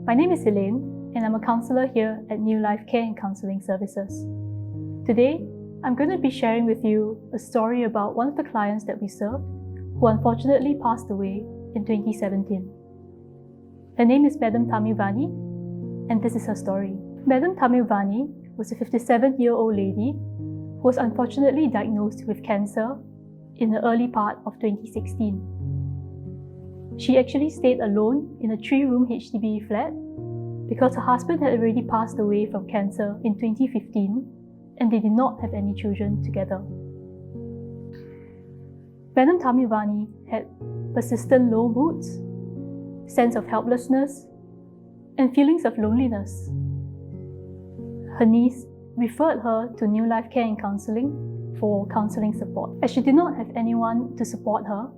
My name is Elaine, and I'm a counsellor here at NuLife Care Counselling Services. Today, I'm going to be sharing with you a story about one of the clients that we served who unfortunately passed away in 2017. Her name is Madam Tamani, and this is her story. Madam Tamani was a 57-year-old lady who was unfortunately diagnosed with cancer in the early part of 2016. She actually stayed alone in a 3-room HDB flat because her husband had already passed away from cancer in 2015 and they did not have any children together. Madam Tamani had persistent low moods, sense of helplessness, and feelings of loneliness. Her niece referred her to NuLife Care Counselling for counselling support. As she did not have anyone to support her,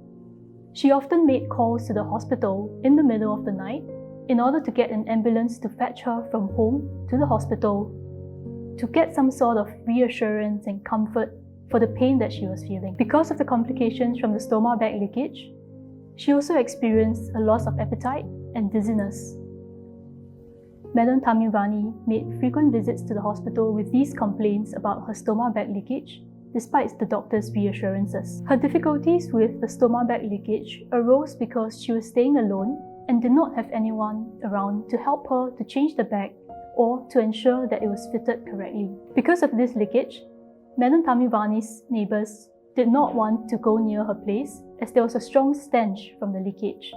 she often made calls to the hospital in the middle of the night in order to get an ambulance to fetch her from home to the hospital to get some sort of reassurance and comfort for the pain that she was feeling. Because of the complications from the stoma bag leakage, she also experienced a loss of appetite and dizziness. Madam Tamani made frequent visits to the hospital with these complaints about her stoma bag leakage, despite the doctor's reassurances. Her difficulties with the stoma bag leakage arose because she was staying alone and did not have anyone around to help her to change the bag or to ensure that it was fitted correctly. Because of this leakage, Madam Tamani's neighbours did not want to go near her place as there was a strong stench from the leakage.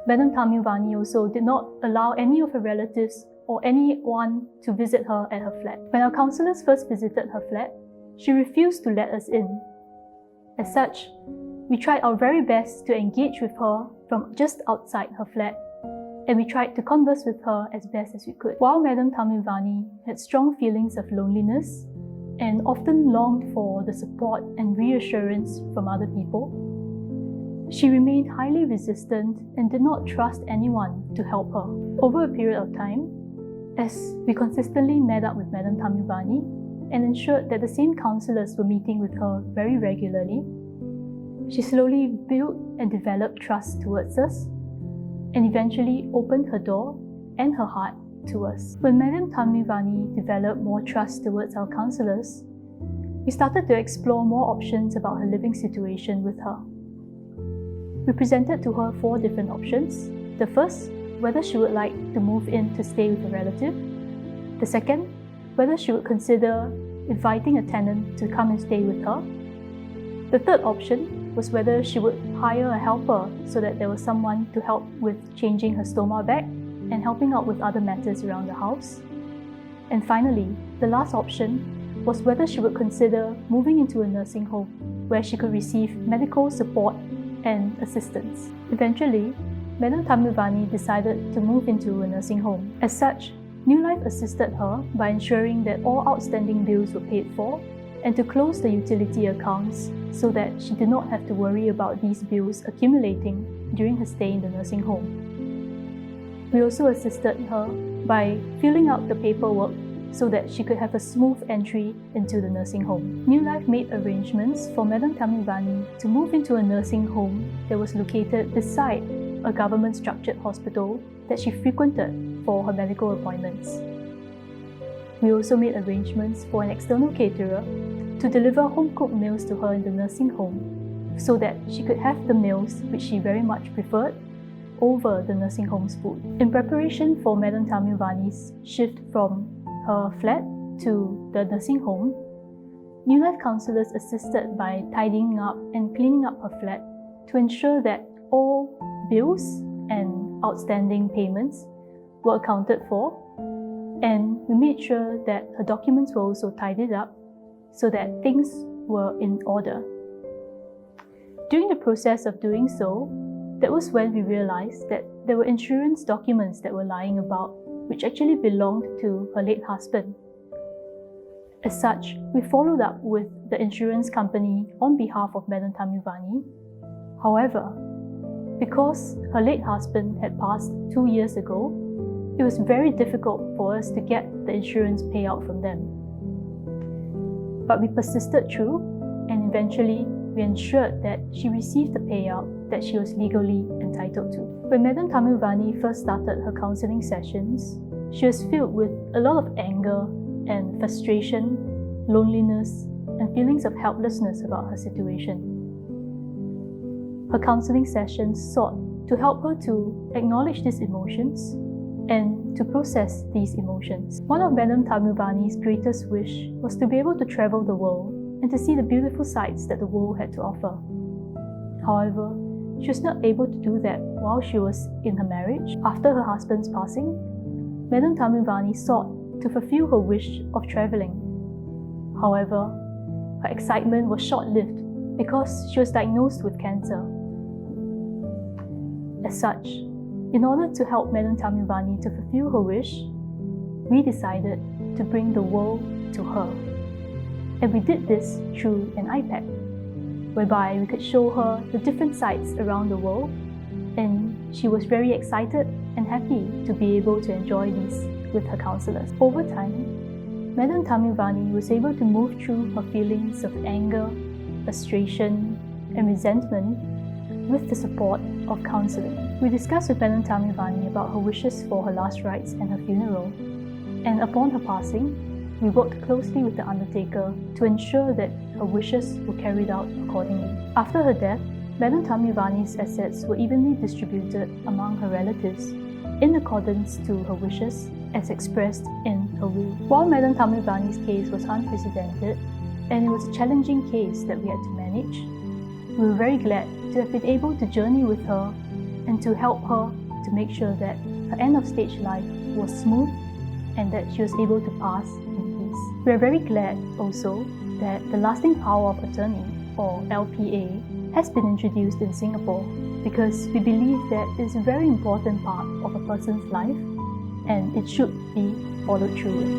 Madam Tamani also did not allow any of her relatives or anyone to visit her at her flat. When our counsellors first visited her flat, she refused to let us in. As such, we tried our very best to engage with her from just outside her flat, and we tried to converse with her as best as we could. While Madam Tamani had strong feelings of loneliness and often longed for the support and reassurance from other people, she remained highly resistant and did not trust anyone to help her. Over a period of time, as we consistently met up with Madam Tamani and ensured that the same counsellors were meeting with her very regularly, she slowly built and developed trust towards us and eventually opened her door and her heart to us. When Madam Tamani developed more trust towards our counsellors, we started to explore more options about her living situation with her. We presented to her 4 different options. The first, whether she would like to move in to stay with a relative. The second, whether she would consider inviting a tenant to come and stay with her. The third option was whether she would hire a helper so that there was someone to help with changing her stoma bag and helping out with other matters around the house. And finally, the last option was whether she would consider moving into a nursing home where she could receive medical support and assistance. Eventually, Madam Tamani decided to move into a nursing home. As such, NuLife assisted her by ensuring that all outstanding bills were paid for and to close the utility accounts so that she did not have to worry about these bills accumulating during her stay in the nursing home. We also assisted her by filling out the paperwork so that she could have a smooth entry into the nursing home. NuLife made arrangements for Madam Tamani to move into a nursing home that was located beside a government-structured hospital that she frequented for her medical appointments. We also made arrangements for an external caterer to deliver home-cooked meals to her in the nursing home so that she could have the meals which she very much preferred over the nursing home's food. In preparation for Madam Tamani's shift from her flat to the nursing home, NuLife counsellors assisted by tidying up and cleaning up her flat to ensure that all bills and outstanding payments were accounted for, and we made sure that her documents were also tidied up so that things were in order. During the process of doing so, that was when we realized that there were insurance documents that were lying about which actually belonged to her late husband. As such, we followed up with the insurance company on behalf of Madam Tamani. However, because her late husband had passed 2 years ago, it was very difficult for us to get the insurance payout from them. But we persisted through, and eventually we ensured that she received the payout that she was legally entitled to. When Madam Tamani first started her counselling sessions, she was filled with a lot of anger and frustration, loneliness, and feelings of helplessness about her situation. Her counselling sessions sought to help her to acknowledge these emotions and to process these emotions. One of Madam Tamani's greatest wish was to be able to travel the world and to see the beautiful sights that the world had to offer. However, she was not able to do that while she was in her marriage. After her husband's passing, Madam Tamani sought to fulfill her wish of travelling. However, her excitement was short-lived because she was diagnosed with cancer. As such, in order to help Madam Tamani to fulfill her wish, we decided to bring the world to her. And we did this through an iPad, whereby we could show her the different sites around the world, and she was very excited and happy to be able to enjoy these with her counsellors. Over time, Madam Tamani was able to move through her feelings of anger, frustration, and resentment with the support of counselling. We discussed with Madam Tamani about her wishes for her last rites and her funeral, and upon her passing, we worked closely with the undertaker to ensure that her wishes were carried out accordingly. After her death, Madam Tamani's assets were evenly distributed among her relatives in accordance to her wishes as expressed in her will. While Madam Tamani's case was unprecedented and it was a challenging case that we had to manage, we were very glad to have been able to journey with her and to help her to make sure that her end-of-stage life was smooth and that she was able to pass in peace. We are very glad also that the lasting power of attorney, or LPA, has been introduced in Singapore because we believe that it's a very important part of a person's life and it should be followed through with.